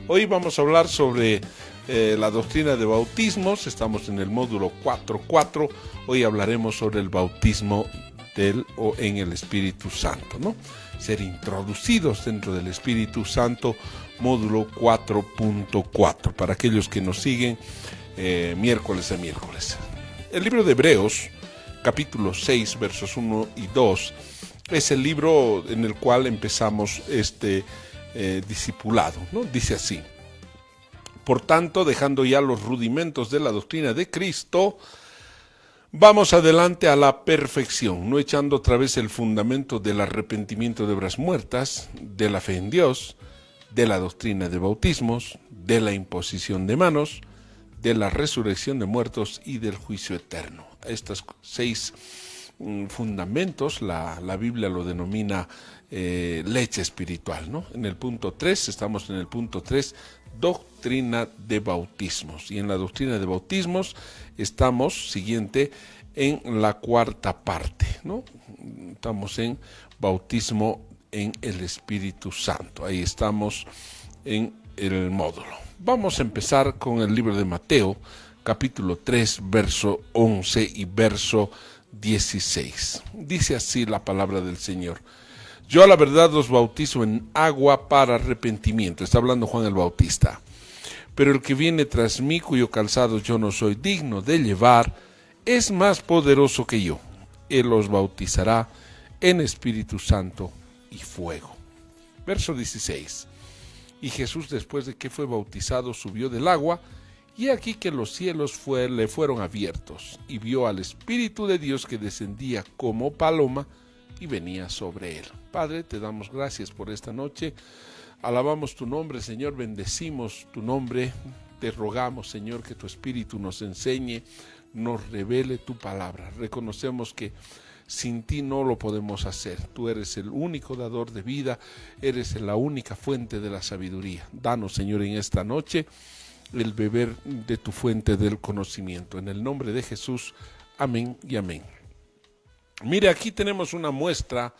Hoy vamos a hablar sobre la doctrina de bautismos. Estamos en el módulo 4.4. Hoy hablaremos sobre el bautismo en el Espíritu Santo, ¿no? Ser introducidos dentro del Espíritu Santo, módulo 4.4, para aquellos que nos siguen miércoles a miércoles. El libro de Hebreos, capítulo 6, versos 1 y 2, es el libro en el cual empezamos este discipulado, ¿no? Dice así: por tanto, dejando ya los rudimentos de la doctrina de Cristo, vamos adelante a la perfección, no echando otra vez el fundamento del arrepentimiento de obras muertas, de la fe en Dios, de la doctrina de bautismos, de la imposición de manos, de la resurrección de muertos y del juicio eterno. Estos 6 fundamentos, la Biblia lo denomina leche espiritual, ¿no? En el punto 3, estamos en el punto 3, doctrina de bautismos. Y en la doctrina de bautismos estamos, siguiente, en la cuarta parte, ¿no? Estamos en bautismo en el Espíritu Santo. Ahí estamos en el módulo. Vamos a empezar con el libro de Mateo, capítulo 3, verso 11 y verso 16. Dice así la palabra del Señor: yo a la verdad los bautizo en agua para arrepentimiento. Está hablando Juan el Bautista. Pero el que viene tras mí, cuyo calzado yo no soy digno de llevar, es más poderoso que yo. Él los bautizará en Espíritu Santo y fuego. Verso 16. Y Jesús, después de que fue bautizado, subió del agua, y aquí que los cielos le fueron abiertos, y vio al Espíritu de Dios que descendía como paloma y venía sobre él. Padre, te damos gracias por esta noche. Alabamos tu nombre, Señor, bendecimos tu nombre. Te rogamos, Señor, que tu Espíritu nos enseñe, nos revele tu palabra. Reconocemos que sin ti no lo podemos hacer. Tú eres el único dador de vida, eres la única fuente de la sabiduría. Danos, Señor, en esta noche el beber de tu fuente del conocimiento. En el nombre de Jesús, amén y amén. Mire, aquí tenemos una muestra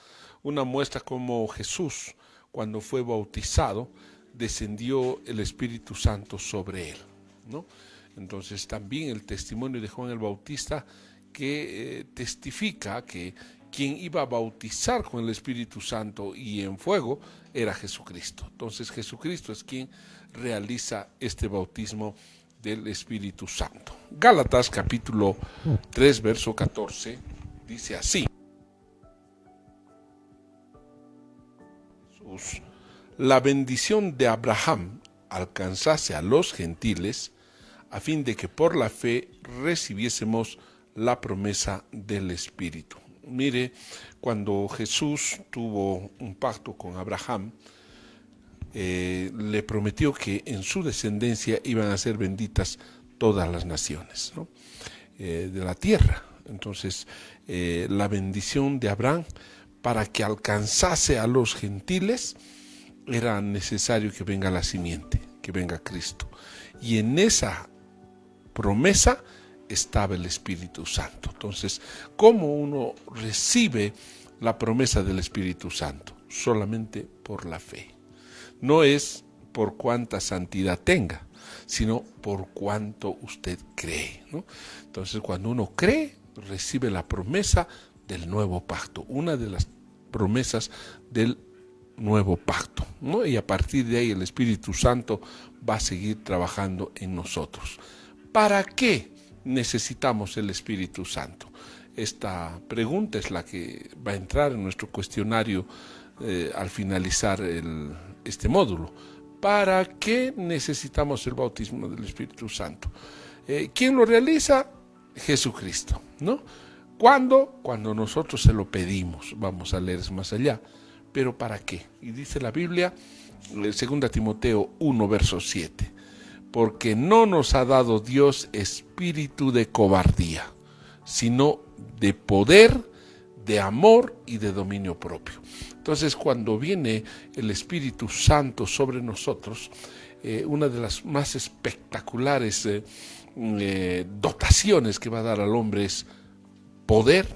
como Jesús, cuando fue bautizado, descendió el Espíritu Santo sobre él, ¿no? Entonces también el testimonio de Juan el Bautista, que testifica que quien iba a bautizar con el Espíritu Santo y en fuego era Jesucristo. Entonces Jesucristo es quien realiza este bautismo del Espíritu Santo. Gálatas capítulo 3, verso 14, dice así: la bendición de Abraham alcanzase a los gentiles, a fin de que por la fe recibiésemos la promesa del Espíritu. Mire, cuando Jesús tuvo un pacto con Abraham, le prometió que en su descendencia iban a ser benditas todas las naciones, ¿no? De la tierra. Entonces, la bendición de Abraham, para que alcanzase a los gentiles, era necesario que venga la simiente, que venga Cristo. Y en esa promesa estaba el Espíritu Santo. Entonces, ¿cómo uno recibe la promesa del Espíritu Santo? Solamente por la fe. No es por cuánta santidad tenga, sino por cuánto usted cree, ¿no? Entonces, cuando uno cree, recibe la promesa del nuevo pacto, una de las promesas del nuevo pacto, ¿no? Y a partir de ahí el Espíritu Santo va a seguir trabajando en nosotros. ¿Para qué necesitamos el Espíritu Santo? Esta pregunta es la que va a entrar en nuestro cuestionario al finalizar este módulo. ¿Para qué necesitamos el bautismo del Espíritu Santo? ¿Quién lo realiza? Jesucristo, ¿no? ¿Cuándo? Cuando nosotros se lo pedimos. Vamos a leer más allá. ¿Pero para qué? Y dice la Biblia, 2 Timoteo 1, verso 7, porque no nos ha dado Dios espíritu de cobardía, sino de poder, de amor y de dominio propio. Entonces, cuando viene el Espíritu Santo sobre nosotros, una de las más espectaculares dotaciones que va a dar al hombre es poder,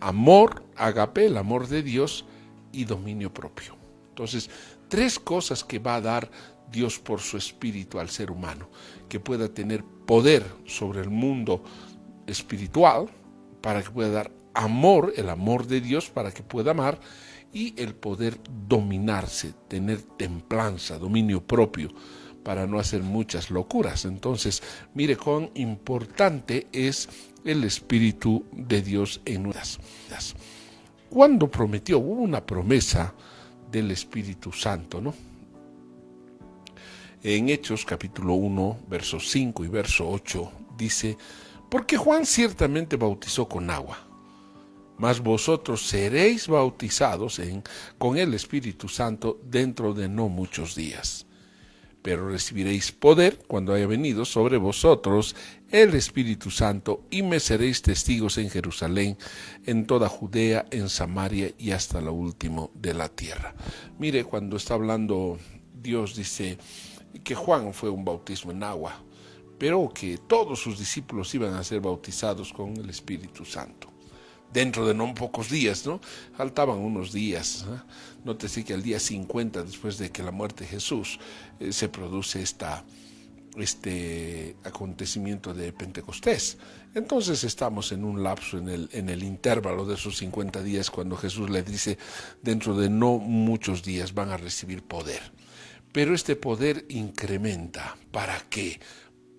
amor, agape, el amor de Dios, y dominio propio. Entonces, 3 cosas que va a dar Dios por su espíritu al ser humano, que pueda tener poder sobre el mundo espiritual, para que pueda dar amor, el amor de Dios para que pueda amar, y el poder dominarse, tener templanza, dominio propio, para no hacer muchas locuras. Entonces, mire cuán importante es el Espíritu de Dios en nuestras vidas. Cuando prometió, hubo una promesa del Espíritu Santo, ¿no? En Hechos capítulo 1, versos 5 y verso 8, dice: porque Juan ciertamente bautizó con agua, mas vosotros seréis bautizados con el Espíritu Santo dentro de no muchos días. Pero recibiréis poder cuando haya venido sobre vosotros el Espíritu Santo, y me seréis testigos en Jerusalén, en toda Judea, en Samaria y hasta lo último de la tierra. Mire, cuando está hablando Dios, dice que Juan fue un bautismo en agua, pero que todos sus discípulos iban a ser bautizados con el Espíritu Santo. Dentro de no pocos días, ¿no? Faltaban unos días, ¿eh? Nótese que al día 50, después de que la muerte de Jesús, se produce este acontecimiento de Pentecostés. Entonces estamos en un lapso, en el intervalo de esos 50 días, cuando Jesús le dice: dentro de no muchos días van a recibir poder. Pero este poder incrementa. ¿Para qué?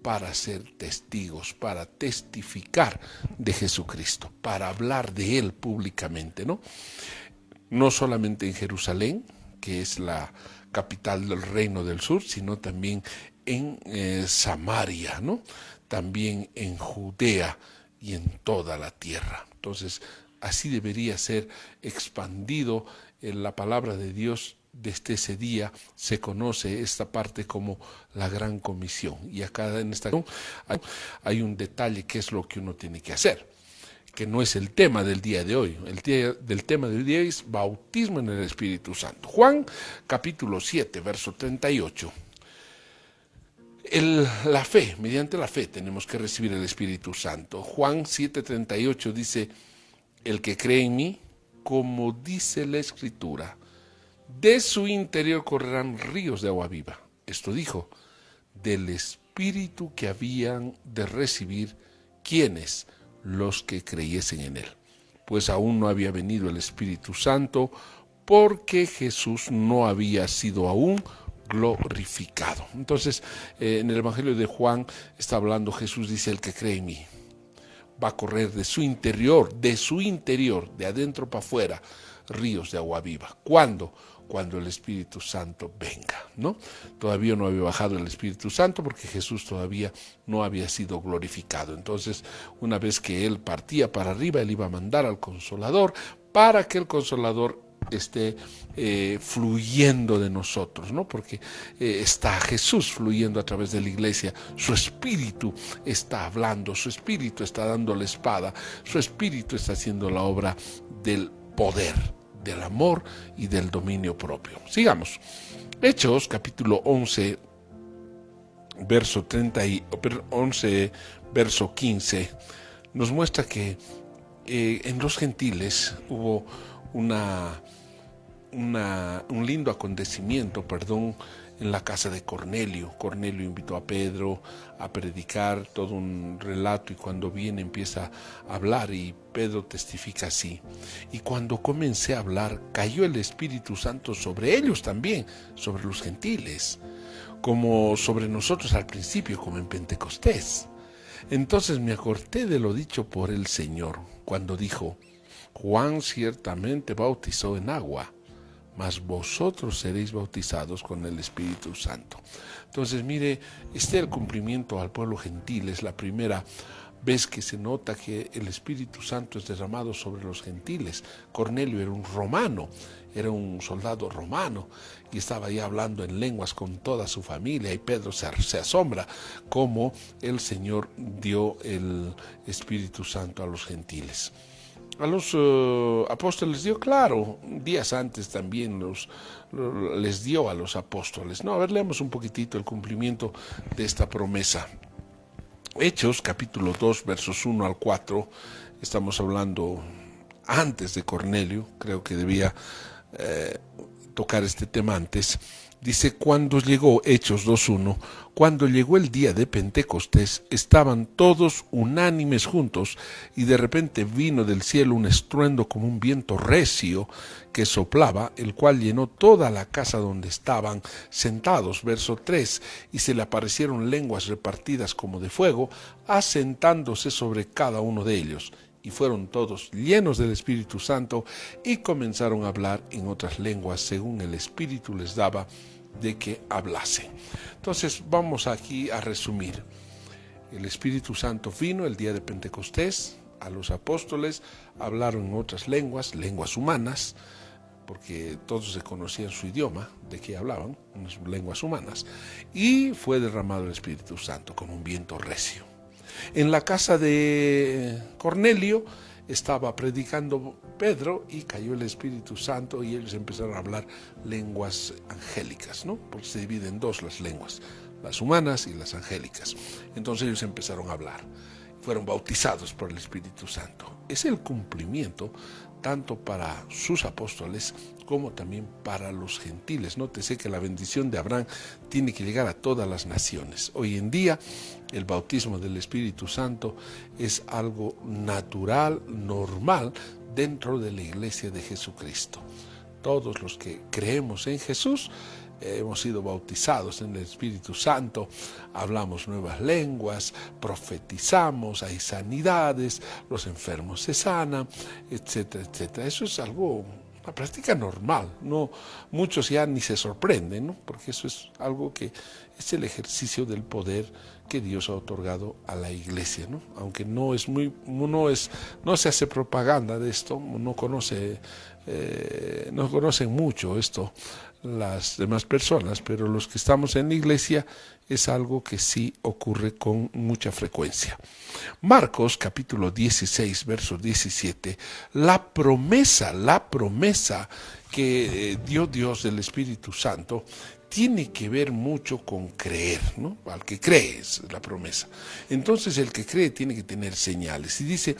Para ser testigos, para testificar de Jesucristo, para hablar de Él públicamente, ¿no? No solamente en Jerusalén, que es la capital del reino del sur, sino también en Samaria, ¿no? También en Judea y en toda la tierra. Entonces, así debería ser expandido la palabra de Dios. Desde ese día se conoce esta parte como la Gran Comisión. Y acá en esta hay un detalle que es lo que uno tiene que hacer, que no es el tema del día de hoy. El tema del día es bautismo en el Espíritu Santo. Juan capítulo 7, verso 38. La fe, mediante la fe tenemos que recibir el Espíritu Santo. Juan 7:38 dice: el que cree en mí, como dice la Escritura, de su interior correrán ríos de agua viva. Esto dijo del Espíritu que habían de recibir quienes, los que creyesen en él. Pues aún no había venido el Espíritu Santo, porque Jesús no había sido aún glorificado. Entonces, en el Evangelio de Juan está hablando, Jesús dice: el que cree en mí, va a correr de su interior, de adentro para afuera, ríos de agua viva. ¿Cuándo? Cuando el Espíritu Santo venga, ¿no? Todavía no había bajado el Espíritu Santo porque Jesús todavía no había sido glorificado. Entonces, una vez que Él partía para arriba, Él iba a mandar al Consolador, para que el Consolador esté fluyendo de nosotros, ¿no? Porque está Jesús fluyendo a través de la iglesia. Su Espíritu está hablando, su Espíritu está dando la espada, su Espíritu está haciendo la obra del poder, del amor y del dominio propio. Sigamos. Hechos capítulo 11, verso 11, verso 15, nos muestra que en los gentiles hubo un lindo acontecimiento, en la casa de Cornelio. Cornelio invitó a Pedro a predicar, todo un relato, y cuando viene empieza a hablar y Pedro testifica así: y cuando comencé a hablar, cayó el Espíritu Santo sobre ellos también, sobre los gentiles, como sobre nosotros al principio, como en Pentecostés. Entonces me acordé de lo dicho por el Señor, cuando dijo: Juan ciertamente bautizó en agua, mas vosotros seréis bautizados con el Espíritu Santo. Entonces, mire, el cumplimiento al pueblo gentil es la primera vez que se nota que el Espíritu Santo es derramado sobre los gentiles. Cornelio era un romano, era un soldado romano, y estaba ahí hablando en lenguas con toda su familia, y Pedro se asombra cómo el Señor dio el Espíritu Santo a los gentiles. A los apóstoles dio, claro, días antes también les dio a los apóstoles. No, a ver, leamos un poquitito el cumplimiento de esta promesa. Hechos, capítulo 2, versos 1 al 4, estamos hablando antes de Cornelio, creo que debía tocar este tema antes. Dice, cuando llegó, Hechos 2:1, cuando llegó el día de Pentecostés, estaban todos unánimes juntos, y de repente vino del cielo un estruendo como un viento recio que soplaba, el cual llenó toda la casa donde estaban sentados. Verso 3, y se le aparecieron lenguas repartidas como de fuego, asentándose sobre cada uno de ellos. Y fueron todos llenos del Espíritu Santo y comenzaron a hablar en otras lenguas según el Espíritu les daba de que hablasen. Entonces vamos aquí a resumir. El Espíritu Santo vino el día de Pentecostés a los apóstoles, hablaron en otras lenguas, lenguas humanas, porque todos se conocían su idioma, de que hablaban, unas lenguas humanas, y fue derramado el Espíritu Santo como un viento recio. En la casa de Cornelio estaba predicando Pedro y cayó el Espíritu Santo y ellos empezaron a hablar lenguas angélicas, ¿no? Porque se dividen en dos las lenguas, las humanas y las angélicas. Entonces ellos empezaron a hablar, fueron bautizados por el Espíritu Santo. Es el cumplimiento tanto para sus apóstoles como también para los gentiles. Nótese que la bendición de Abraham tiene que llegar a todas las naciones. Hoy en día el bautismo del Espíritu Santo es algo natural, normal, dentro de la iglesia de Jesucristo. Todos los que creemos en Jesús hemos sido bautizados en el Espíritu Santo, hablamos nuevas lenguas, profetizamos, hay sanidades, los enfermos se sanan, etcétera, etcétera. Eso es algo, una práctica normal, no, muchos ya ni se sorprenden, ¿no? Porque eso es algo que es el ejercicio del poder que Dios ha otorgado a la iglesia, ¿no? Aunque no se hace propaganda de esto, no conocen mucho esto las demás personas, pero los que estamos en la iglesia es algo que sí ocurre con mucha frecuencia. Marcos capítulo 16, verso 17, la promesa que dio Dios del Espíritu Santo tiene que ver mucho con creer, ¿no? Al que cree es la promesa. Entonces el que cree tiene que tener señales. Y dice,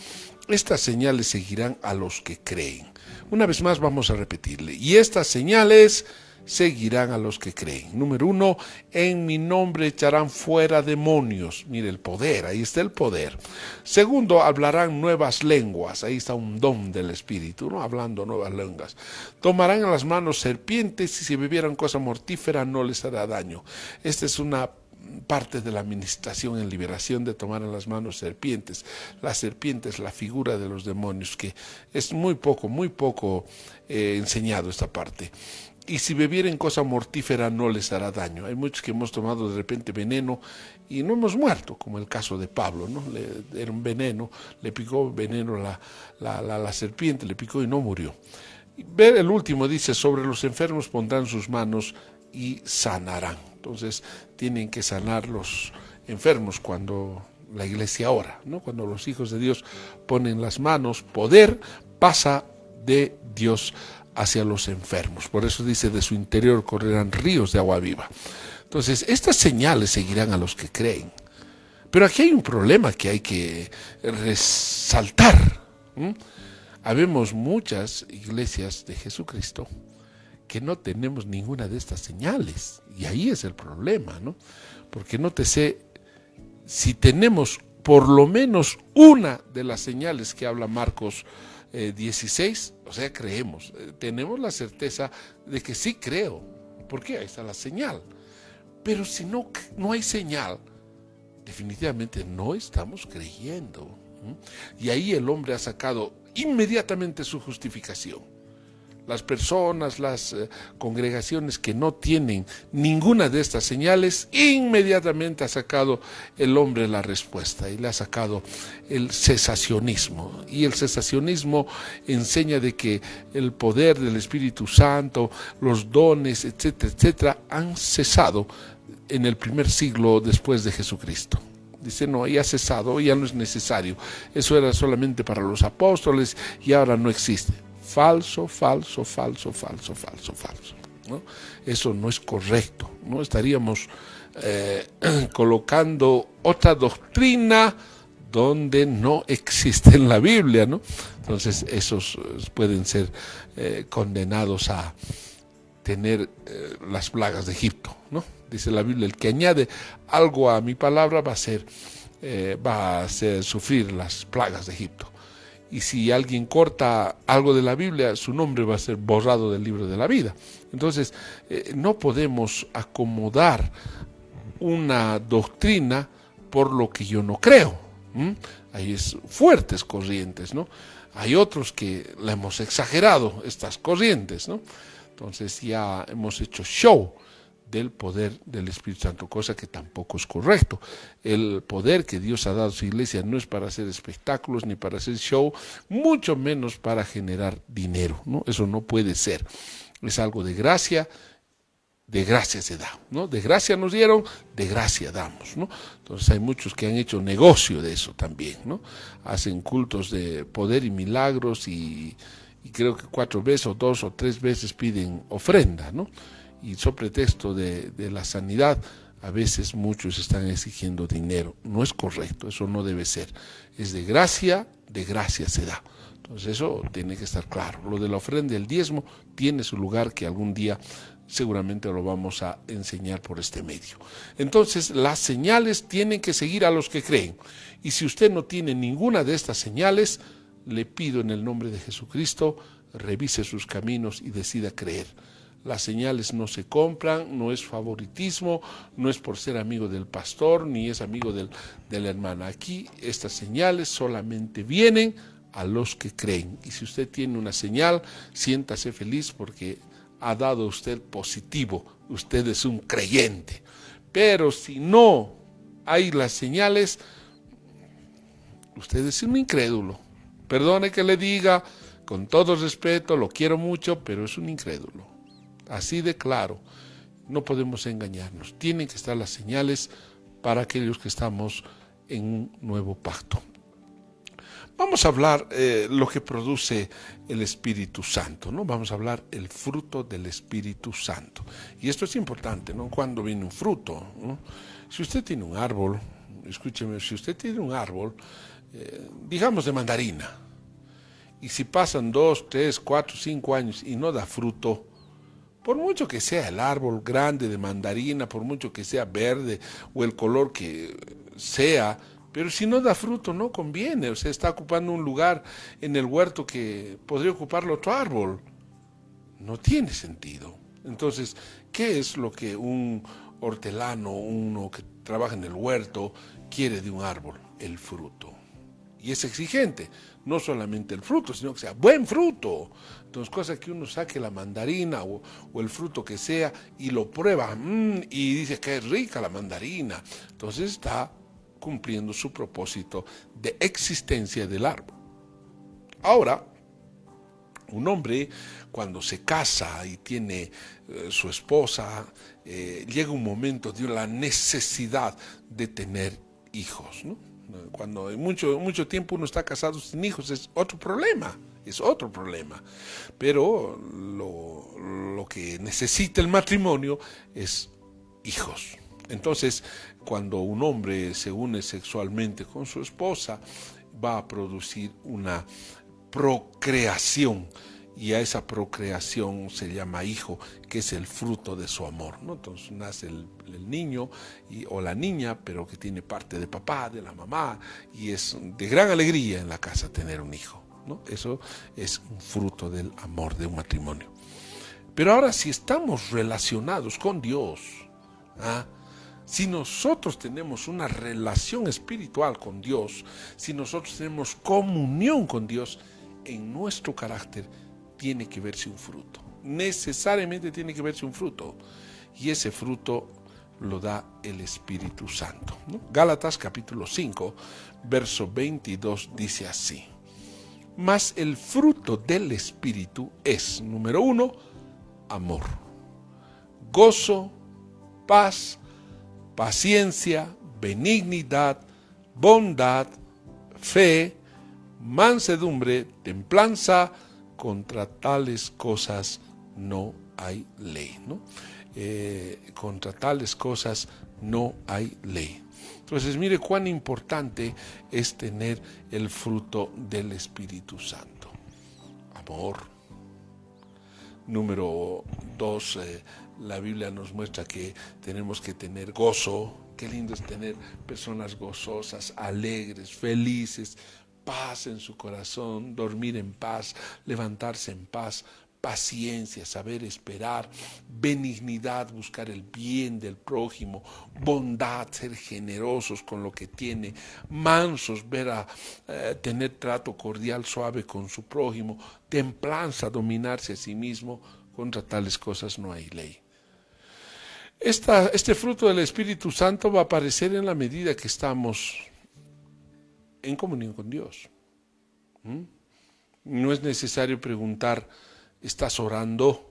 estas señales seguirán a los que creen. Una vez más vamos a repetirle. Y estas señales seguirán a los que creen. Número 1, en mi nombre echarán fuera demonios. Mire el poder, ahí está el poder. Segundo, hablarán nuevas lenguas. Ahí está un don del Espíritu, ¿no? Hablando nuevas lenguas. Tomarán en las manos serpientes y si bebieran cosa mortífera no les hará daño. Esta es una parte de la administración en liberación, de tomar en las manos serpientes. La serpiente es la figura de los demonios, que es muy poco enseñado esta parte. Y si bebieren cosa mortífera no les hará daño. Hay muchos que hemos tomado de repente veneno y no hemos muerto, como el caso de Pablo, ¿no? Era un veneno, le picó veneno la serpiente, le picó y no murió. Ver el último dice, sobre los enfermos pondrán sus manos y sanarán. Entonces tienen que sanar los enfermos cuando la iglesia ora, ¿no? Cuando los hijos de Dios ponen las manos, poder pasa de Dios hacia los enfermos. Por eso dice, de su interior correrán ríos de agua viva. Entonces, estas señales seguirán a los que creen. Pero aquí hay un problema que hay que resaltar. Habemos muchas iglesias de Jesucristo que no tenemos ninguna de estas señales. Y ahí es el problema, ¿no? Porque nótese, si tenemos por lo menos una de las señales que habla Marcos 16, o sea, creemos, tenemos la certeza de que sí creo, porque ahí está la señal. Pero si no hay señal, definitivamente no estamos creyendo. Y ahí el hombre ha sacado inmediatamente su justificación. Las personas, las congregaciones que no tienen ninguna de estas señales, inmediatamente ha sacado el hombre la respuesta y le ha sacado el cesacionismo. Y el cesacionismo enseña de que el poder del Espíritu Santo, los dones, etcétera, etcétera, han cesado en el primer siglo después de Jesucristo. Dice, no, ya ha cesado, ya no es necesario. Eso era solamente para los apóstoles y ahora no existe. Falso, ¿no? Eso no es correcto, ¿no? Estaríamos colocando otra doctrina donde no existe en la Biblia, ¿no? Entonces esos pueden ser condenados a tener las plagas de Egipto, ¿no? Dice la Biblia, el que añade algo a mi palabra va a hacer sufrir las plagas de Egipto. Y si alguien corta algo de la Biblia, su nombre va a ser borrado del libro de la vida. Entonces, no podemos acomodar una doctrina por lo que yo no creo. Hay fuertes corrientes, ¿no? Hay otros que la hemos exagerado, estas corrientes, ¿no? Entonces ya hemos hecho show del poder del Espíritu Santo, cosa que tampoco es correcto. El poder que Dios ha dado a su iglesia no es para hacer espectáculos ni para hacer show, mucho menos para generar dinero, ¿no? Eso no puede ser. Es algo de gracia se da, ¿no? De gracia nos dieron, de gracia damos, ¿no? Entonces hay muchos que han hecho negocio de eso también, ¿no? Hacen cultos de poder y milagros y creo que 4 veces o 2 o 3 veces piden ofrenda, ¿no? Y sobre pretexto de la sanidad, a veces muchos están exigiendo dinero. No es correcto, eso no debe ser. Es de gracia se da. Entonces eso tiene que estar claro. Lo de la ofrenda y el diezmo tiene su lugar, que algún día seguramente lo vamos a enseñar por este medio. Entonces las señales tienen que seguir a los que creen. Y si usted no tiene ninguna de estas señales, le pido en el nombre de Jesucristo, revise sus caminos y decida creer. Las señales no se compran, no es favoritismo, no es por ser amigo del pastor, ni es amigo de la hermana. Aquí estas señales solamente vienen a los que creen. Y si usted tiene una señal, siéntase feliz porque ha dado usted positivo. Usted es un creyente. Pero si no hay las señales, usted es un incrédulo. Perdone que le diga, con todo respeto, lo quiero mucho, pero es un incrédulo. Así de claro, no podemos engañarnos. Tienen que estar las señales para aquellos que estamos en un nuevo pacto. Vamos a hablar lo que produce el Espíritu Santo, ¿no? Vamos a hablar el fruto del Espíritu Santo. Y esto es importante, ¿no? Cuando viene un fruto, ¿no? Si usted tiene un árbol, escúcheme, si usted tiene un árbol, digamos de mandarina, y si pasan 2, 3, 4, 5 años y no da fruto, por mucho que sea el árbol grande de mandarina, por mucho que sea verde o el color que sea, pero si no da fruto no conviene, o sea, está ocupando un lugar en el huerto que podría ocuparlo otro árbol. No tiene sentido. Entonces, ¿qué es lo que un hortelano, uno que trabaja en el huerto, quiere de un árbol? El fruto. Y es exigente, no solamente el fruto, sino que sea buen fruto. Entonces, cosa que uno saque la mandarina o el fruto que sea y lo prueba y dice que es rica la mandarina. Entonces está cumpliendo su propósito de existencia del árbol. Ahora, un hombre cuando se casa y tiene su esposa, llega un momento de la necesidad de tener hijos, ¿no? Cuando en mucho tiempo uno está casado sin hijos es otro problema, pero lo que necesita el matrimonio es hijos. Entonces, cuando un hombre se une sexualmente con su esposa, va a producir una procreación, y a esa procreación se llama hijo, que es el fruto de su amor, ¿no? Entonces nace el niño o la niña, pero que tiene parte de papá, de la mamá, y es de gran alegría en la casa tener un hijo, ¿no? Eso es un fruto del amor de un matrimonio. Pero ahora, si estamos relacionados con Dios, si nosotros tenemos una relación espiritual con Dios, si nosotros tenemos comunión con Dios, en nuestro carácter tiene que verse un fruto. Necesariamente tiene que verse un fruto. Y ese fruto lo da el Espíritu Santo, ¿no? Gálatas capítulo 5, verso 22 dice así: mas el fruto del Espíritu es, número 1, amor, gozo, paz, paciencia, benignidad, bondad, fe, mansedumbre, templanza. Contra tales cosas no hay ley, ¿no? Contra tales cosas no hay ley. Entonces, mire cuán importante es tener el fruto del Espíritu Santo. Amor. Número 2, la Biblia nos muestra que tenemos que tener gozo. Qué lindo es tener personas gozosas, alegres, felices, paz en su corazón, dormir en paz, levantarse en paz, paciencia, saber esperar, benignidad, buscar el bien del prójimo, bondad, ser generosos con lo que tiene, mansos, tener trato cordial, suave con su prójimo, templanza, dominarse a sí mismo. Contra tales cosas no hay ley. Este fruto del Espíritu Santo va a aparecer en la medida que estamos en comunión con Dios. No es necesario preguntar, ¿estás orando?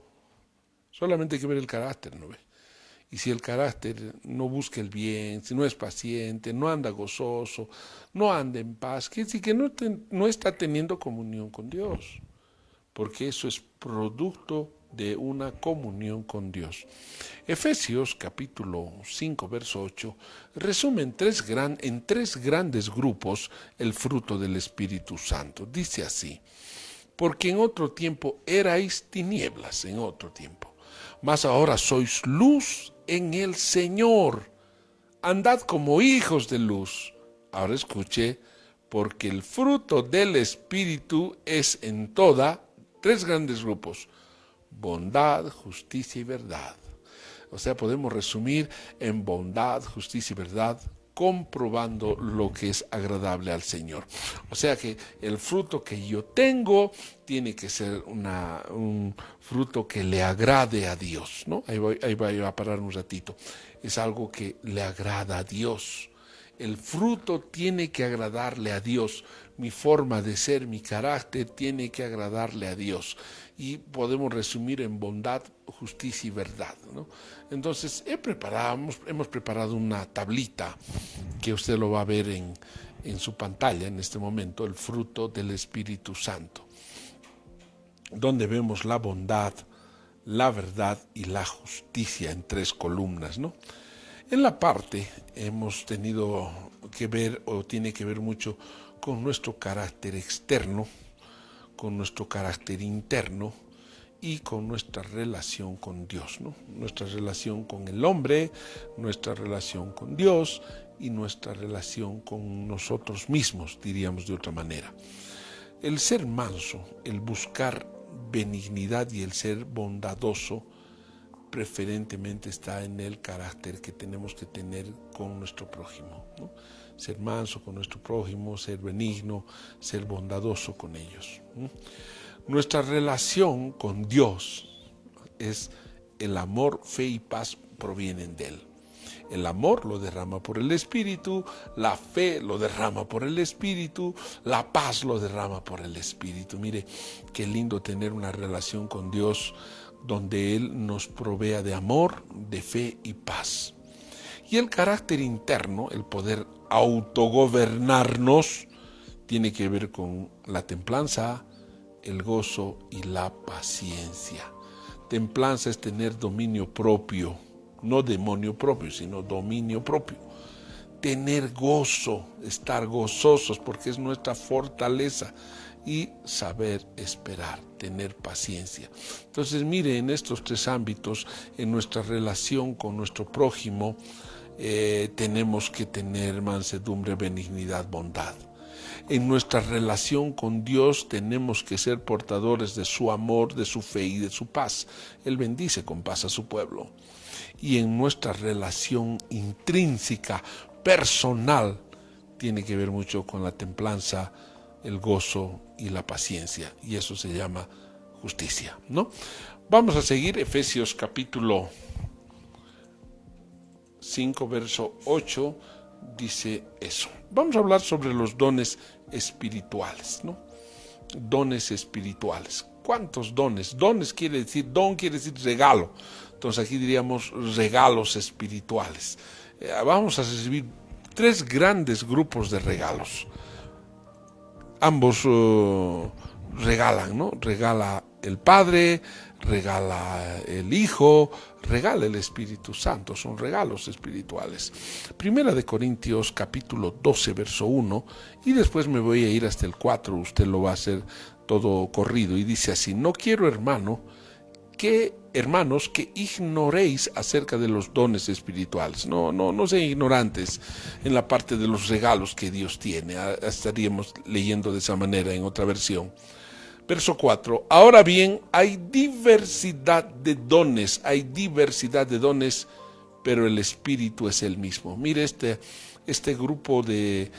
Solamente hay que ver el carácter, ¿no ve? Y si el carácter no busca el bien, si no es paciente, no anda gozoso, no anda en paz, quiere decir que no está teniendo comunión con Dios, porque eso es producto de una comunión con Dios. Efesios capítulo 5 verso 8 resume en tres grandes grupos el fruto del Espíritu Santo. Dice así: porque en otro tiempo erais tinieblas, mas ahora sois luz en el Señor. Andad como hijos de luz. Ahora escuche, porque el fruto del Espíritu es en tres grandes grupos: bondad, justicia y verdad. O sea, podemos resumir en bondad, justicia y verdad, comprobando lo que es agradable al Señor. O sea que el fruto que yo tengo tiene que ser un fruto que le agrade a Dios, ¿no? Ahí voy a parar un ratito. Es algo que le agrada a Dios. El fruto tiene que agradarle a Dios. Mi forma de ser, mi carácter tiene que agradarle a Dios. Y podemos resumir en bondad, justicia y verdad, ¿no? Entonces hemos preparado una tablita que usted lo va a ver en su pantalla en este momento, el fruto del Espíritu Santo, donde vemos la bondad, la verdad y la justicia en 3 columnas, ¿no? En la parte hemos tenido que ver, o tiene que ver mucho con nuestro carácter externo, con nuestro carácter interno y con nuestra relación con Dios, ¿no? Nuestra relación con el hombre, nuestra relación con Dios y nuestra relación con nosotros mismos, diríamos de otra manera. El ser manso, el buscar benignidad y el ser bondadoso, preferentemente está en el carácter que tenemos que tener con nuestro prójimo, ¿no? Ser manso con nuestro prójimo, ser benigno, ser bondadoso con ellos. Nuestra relación con Dios es el amor, fe y paz provienen de Él. El amor lo derrama por el Espíritu, la fe lo derrama por el Espíritu, la paz lo derrama por el Espíritu. Mire, qué lindo tener una relación con Dios donde Él nos provea de amor, de fe y paz. Y el carácter interno, el poder autogobernarnos, tiene que ver con la templanza, el gozo y la paciencia. Templanza es tener dominio propio, no demonio propio, sino dominio propio. Tener gozo, estar gozosos, porque es nuestra fortaleza. Y saber esperar, tener paciencia. Entonces, mire, en estos 3 ámbitos, en nuestra relación con nuestro prójimo, tenemos que tener mansedumbre, benignidad, bondad. En nuestra relación con Dios tenemos que ser portadores de su amor, de su fe y de su paz. Él bendice con paz a su pueblo. Y en nuestra relación intrínseca, personal, tiene que ver mucho con la templanza, el gozo y la paciencia, y eso se llama justicia, ¿no? Vamos a seguir Efesios capítulo 5, verso 8, dice eso. Vamos a hablar sobre los dones espirituales, ¿no? Dones espirituales. ¿Cuántos dones? Don quiere decir regalo. Entonces aquí diríamos regalos espirituales. Vamos a recibir 3 grandes grupos de regalos. Ambos regalan, ¿no? Regala el Padre, regala el Hijo, regala el Espíritu Santo, son regalos espirituales. Primera de Corintios capítulo 12, verso 1, y después me voy a ir hasta el 4, usted lo va a hacer todo corrido, y dice así: no quiero, hermano, que, hermanos, que ignoréis acerca de los dones espirituales. No sean ignorantes en la parte de los regalos que Dios tiene. Estaríamos leyendo de esa manera en otra versión. Verso 4. Ahora bien, hay diversidad de dones, pero el Espíritu es el mismo. Mire, este grupo de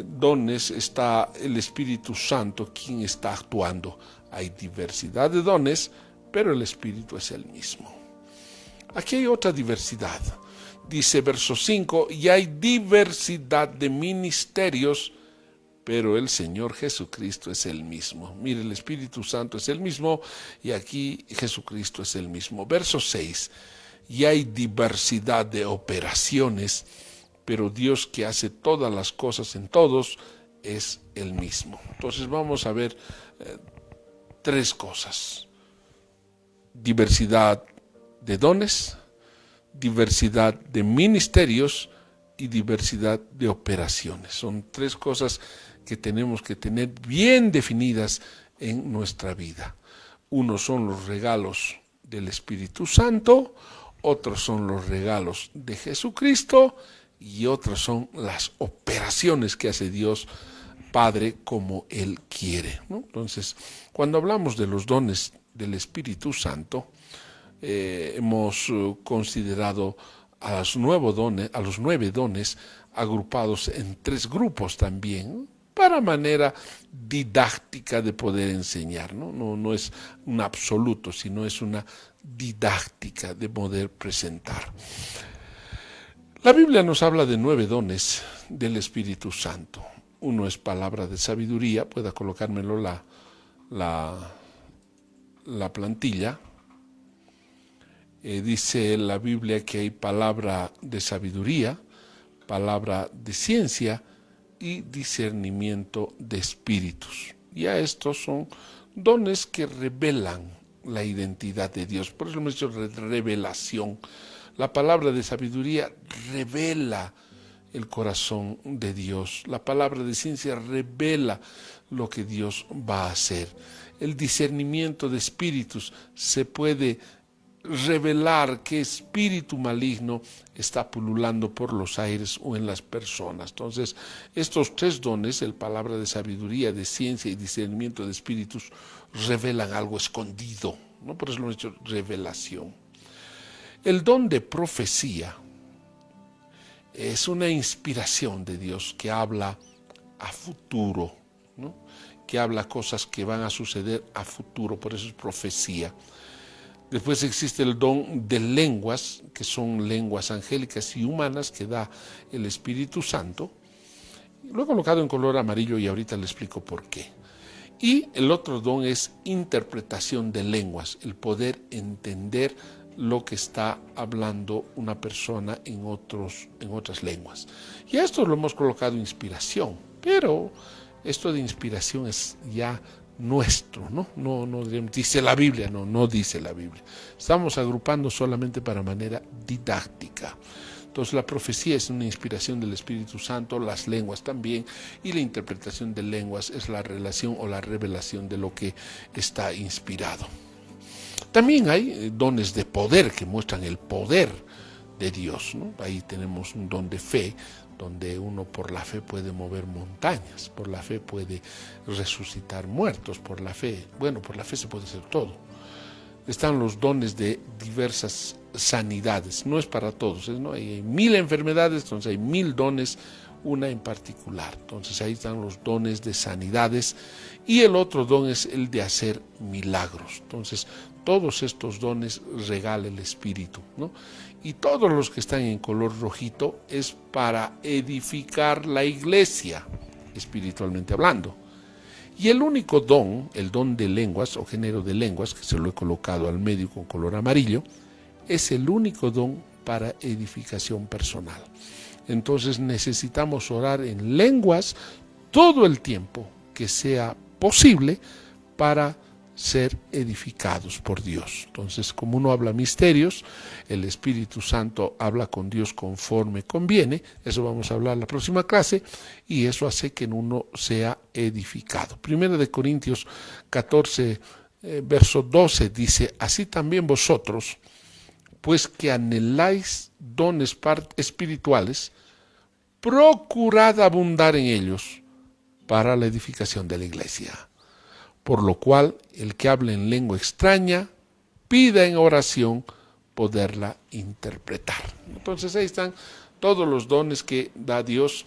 dones, está el Espíritu Santo quien está actuando. Hay diversidad de dones, pero el Espíritu es el mismo. Aquí hay otra diversidad. Dice verso 5, y hay diversidad de ministerios, pero el Señor Jesucristo es el mismo. Mire, el Espíritu Santo es el mismo y aquí Jesucristo es el mismo. Verso 6, y hay diversidad de operaciones, pero Dios que hace todas las cosas en todos es el mismo. Entonces vamos a ver tres cosas: diversidad de dones, diversidad de ministerios y diversidad de operaciones. Son tres cosas que tenemos que tener bien definidas en nuestra vida. Unos son los regalos del Espíritu Santo, otros son los regalos de Jesucristo y otros son las operaciones que hace Dios Padre como Él quiere, ¿no? Entonces, cuando hablamos de los dones del Espíritu Santo, hemos considerado a los 9 dones agrupados en 3 grupos también, para manera didáctica de poder enseñar, ¿no? No es un absoluto, sino es una didáctica de poder presentar. La Biblia nos habla de 9 dones del Espíritu Santo. Uno es palabra de sabiduría, pueda colocármelo la plantilla. Dice la Biblia que hay palabra de sabiduría, palabra de ciencia y discernimiento de espíritus. Ya estos son dones que revelan la identidad de Dios. Por eso hemos dicho revelación. La palabra de sabiduría revela el corazón de Dios. La palabra de ciencia revela lo que Dios va a hacer. El discernimiento de espíritus se puede revelar qué espíritu maligno está pululando por los aires o en las personas. Entonces, estos 3 dones, el palabra de sabiduría, de ciencia y discernimiento de espíritus, revelan algo escondido, ¿no? Por eso lo hemos dicho revelación. El don de profecía es una inspiración de Dios que habla a futuro, ¿no? Que habla cosas que van a suceder a futuro, por eso es profecía. Después existe el don de lenguas, que son lenguas angélicas y humanas que da el Espíritu Santo. Lo he colocado en color amarillo y ahorita le explico por qué. Y el otro don es interpretación de lenguas, el poder entender lo que está hablando una persona en otras lenguas. Y a esto lo hemos colocado inspiración, pero esto de inspiración es ya nuestro, ¿no? No dice la Biblia, no dice la Biblia. Estamos agrupando solamente para manera didáctica. Entonces la profecía es una inspiración del Espíritu Santo, las lenguas también, y la interpretación de lenguas es la relación o la revelación de lo que está inspirado. También hay dones de poder que muestran el poder de Dios, ¿no? Ahí tenemos un don de fe, donde uno por la fe puede mover montañas, por la fe puede resucitar muertos, por la fe se puede hacer todo. Están los dones de diversas sanidades, no es para todos, ¿no? Hay 1000 enfermedades, entonces hay 1000 dones, una en particular. Entonces ahí están los dones de sanidades y el otro don es el de hacer milagros. Entonces todos estos dones regala el Espíritu, ¿no? Y todos los que están en color rojito es para edificar la iglesia, espiritualmente hablando. Y el único don, el don de lenguas o género de lenguas, que se lo he colocado al medio con color amarillo, es el único don para edificación personal. Entonces necesitamos orar en lenguas todo el tiempo que sea posible para ser edificados por Dios. Entonces, como uno habla misterios, el Espíritu Santo habla con Dios conforme conviene. Eso vamos a hablar en la próxima clase, y eso hace que uno sea edificado. Primera de Corintios 14, verso 12 dice, así también vosotros, pues que anheláis dones espirituales, procurad abundar en ellos para la edificación de la iglesia. Por lo cual, el que hable en lengua extraña, pida en oración poderla interpretar. Entonces ahí están todos los dones que da Dios.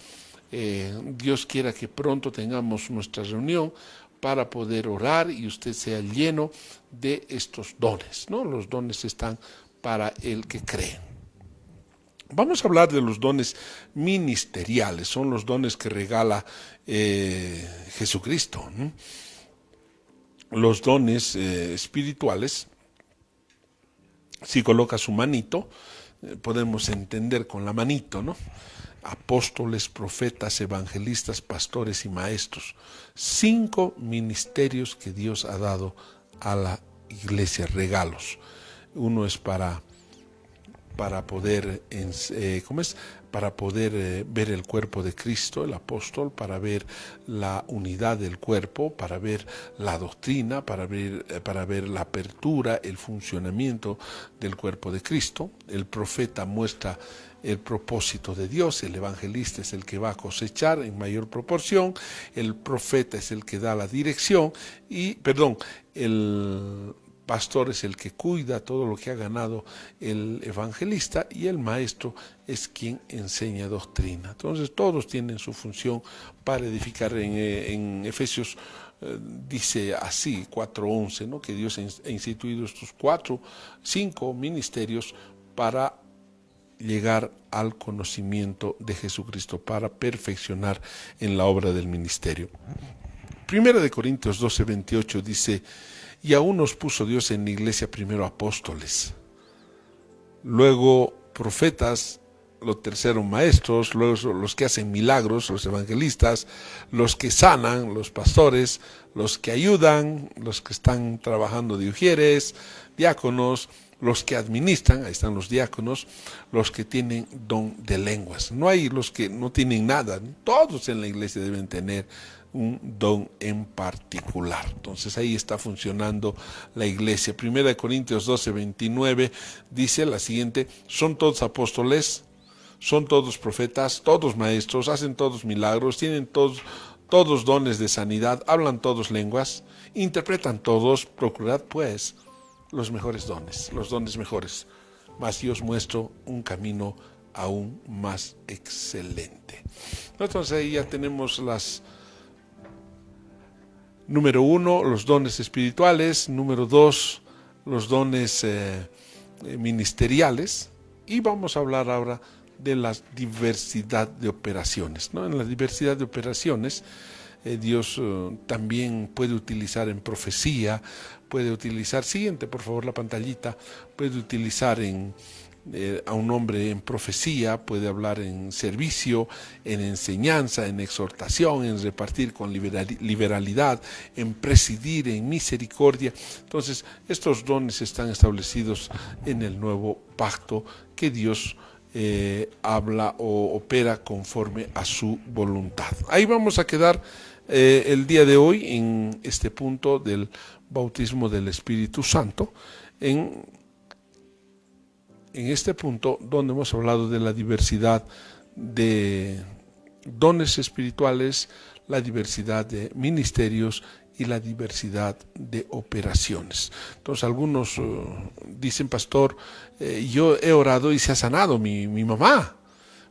Dios quiera que pronto tengamos nuestra reunión para poder orar y usted sea lleno de estos dones, ¿no? Los dones están para el que cree. Vamos a hablar de los dones ministeriales, son los dones que regala Jesucristo, ¿no? Los dones espirituales, si coloca su manito, podemos entender con la manito, ¿no? Apóstoles, profetas, evangelistas, pastores y maestros. 5 ministerios que Dios ha dado a la iglesia, regalos. Uno es para poder, para poder ver el cuerpo de Cristo, el apóstol, para ver la unidad del cuerpo, para ver la doctrina, para ver la apertura, el funcionamiento del cuerpo de Cristo. El profeta muestra el propósito de Dios, el evangelista es el que va a cosechar en mayor proporción, el profeta es el que da la dirección el pastor es el que cuida todo lo que ha ganado el evangelista y el maestro es quien enseña doctrina. Entonces todos tienen su función para edificar. En Efesios dice así, 4:11, ¿no? Que Dios ha instituido estos 5 ministerios para llegar al conocimiento de Jesucristo, para perfeccionar en la obra del ministerio. Primera de Corintios 12:28 dice, y aún nos puso Dios en la iglesia primero apóstoles, luego profetas, los terceros maestros, luego los que hacen milagros, los evangelistas, los que sanan, los pastores, los que ayudan, los que están trabajando de ujieres, diáconos, los que administran, ahí están los diáconos, los que tienen don de lenguas. No hay los que no tienen nada, todos en la iglesia deben tener un don en particular. Entonces ahí está funcionando la iglesia. Primera de Corintios 12:29 dice la siguiente, son todos apóstoles, son todos profetas, todos maestros, hacen todos milagros, tienen todos dones de sanidad, hablan todos lenguas, interpretan todos, procurad pues los mejores dones, los dones mejores, mas yo os muestro un camino aún más excelente. Entonces ahí ya tenemos número 1, los dones espirituales, número 2, los dones ministeriales, y vamos a hablar ahora de la diversidad de operaciones, ¿no? En la diversidad de operaciones, Dios también puede utilizar en profecía, puede utilizar, siguiente por favor la pantallita, puede utilizar a un hombre en profecía, puede hablar en servicio, en enseñanza, en exhortación, en repartir con liberalidad, en presidir, en misericordia. Entonces, estos dones están establecidos en el nuevo pacto que Dios habla o opera conforme a su voluntad. Ahí vamos a quedar el día de hoy en este punto del bautismo del Espíritu Santo, en este punto donde hemos hablado de la diversidad de dones espirituales, la diversidad de ministerios y la diversidad de operaciones. Entonces algunos dicen, pastor, yo he orado y se ha sanado mi mamá,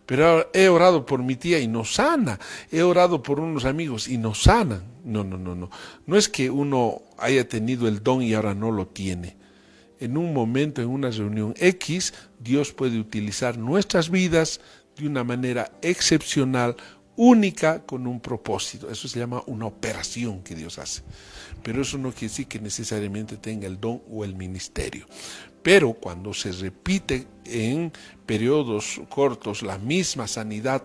pero he orado por mi tía y no sana, he orado por unos amigos y no sanan. No es que uno haya tenido el don y ahora no lo tiene. En un momento, en una reunión X, Dios puede utilizar nuestras vidas de una manera excepcional, única, con un propósito. Eso se llama una operación que Dios hace. Pero eso no quiere decir que necesariamente tenga el don o el ministerio. Pero cuando se repite en periodos cortos la misma sanidad,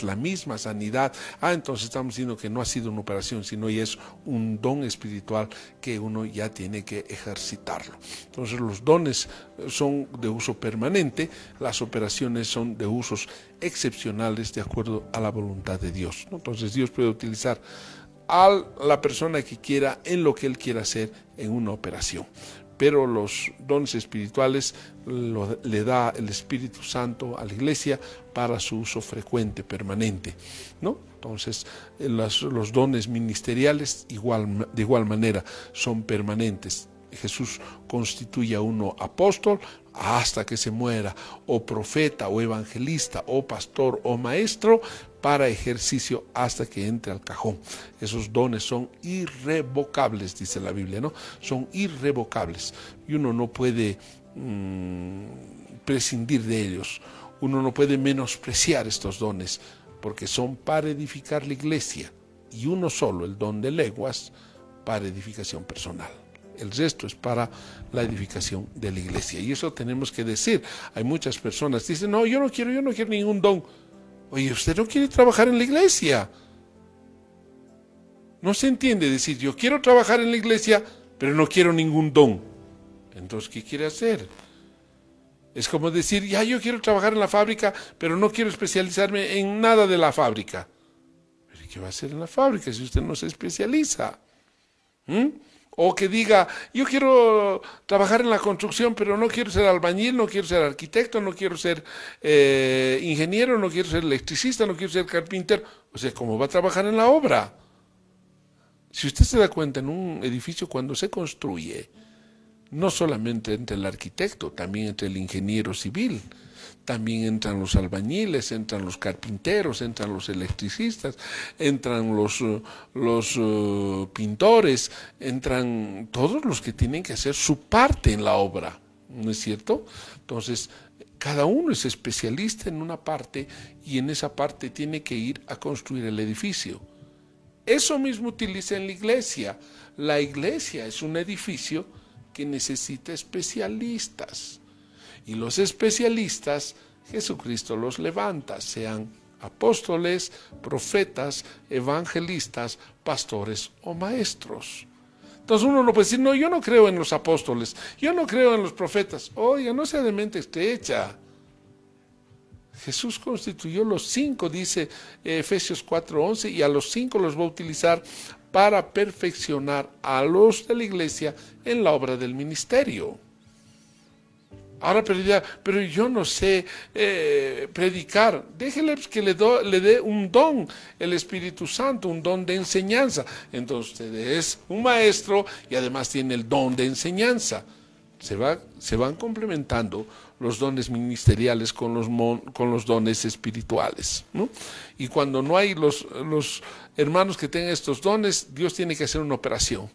entonces estamos diciendo que no ha sido una operación, sino ya es un don espiritual que uno ya tiene que ejercitarlo. Entonces los dones son de uso permanente, las operaciones son de usos excepcionales de acuerdo a la voluntad de Dios. Entonces Dios puede utilizar a la persona que quiera en lo que él quiera hacer en una operación. Pero los dones espirituales le da el Espíritu Santo a la iglesia para su uso frecuente, permanente, ¿no? Entonces, los dones ministeriales de igual manera son permanentes. Jesús constituye a uno apóstol hasta que se muera, o profeta, o evangelista, o pastor, o maestro, para ejercicio hasta que entre al cajón. Esos dones son irrevocables, dice la Biblia, ¿no? Son irrevocables y uno no puede prescindir de ellos. Uno no puede menospreciar estos dones porque son para edificar la iglesia, y uno solo, el don de lenguas, para edificación personal. El resto es para la edificación de la iglesia. Y eso tenemos que decir. Hay muchas personas que dicen, no, yo no quiero ningún don. Oye, usted no quiere trabajar en la iglesia. No se entiende decir, yo quiero trabajar en la iglesia, pero no quiero ningún don. Entonces, ¿qué quiere hacer? Es como decir, ya yo quiero trabajar en la fábrica, pero no quiero especializarme en nada de la fábrica. ¿Pero qué va a hacer en la fábrica si usted no se especializa? O que diga, yo quiero trabajar en la construcción, pero no quiero ser albañil, no quiero ser arquitecto, no quiero ser ingeniero, no quiero ser electricista, no quiero ser carpintero. O sea, ¿cómo va a trabajar en la obra? Si usted se da cuenta, en un edificio cuando se construye, no solamente entra el arquitecto, también entra el ingeniero civil, también entran los albañiles, entran los carpinteros, entran los electricistas, entran los pintores, entran todos los que tienen que hacer su parte en la obra, ¿no es cierto? Entonces, cada uno es especialista en una parte y en esa parte tiene que ir a construir el edificio. Eso mismo utiliza en la iglesia. La iglesia es un edificio que necesita especialistas. Y los especialistas, Jesucristo los levanta, sean apóstoles, profetas, evangelistas, pastores o maestros. Entonces uno no puede decir, no, yo no creo en los apóstoles, yo no creo en los profetas. Oiga, no sea de mente estrecha. Jesús constituyó los 5, dice Efesios 4:11, y a los 5 los va a utilizar para perfeccionar a los de la iglesia en la obra del ministerio. Ahora, pero yo no sé predicar. Déjele que le dé un don, el Espíritu Santo, un don de enseñanza. Entonces usted es un maestro y además tiene el don de enseñanza. Se van complementando los dones ministeriales con los dones espirituales, ¿no? Y cuando no hay los hermanos que tengan estos dones, Dios tiene que hacer una operación.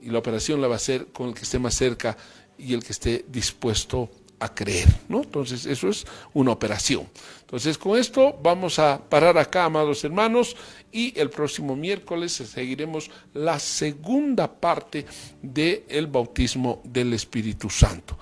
Y la operación la va a hacer con el que esté más cerca y el que esté dispuesto a creer, ¿no? Entonces, eso es una operación. Entonces, con esto vamos a parar acá, amados hermanos, y el próximo miércoles seguiremos la segunda parte del bautismo del Espíritu Santo.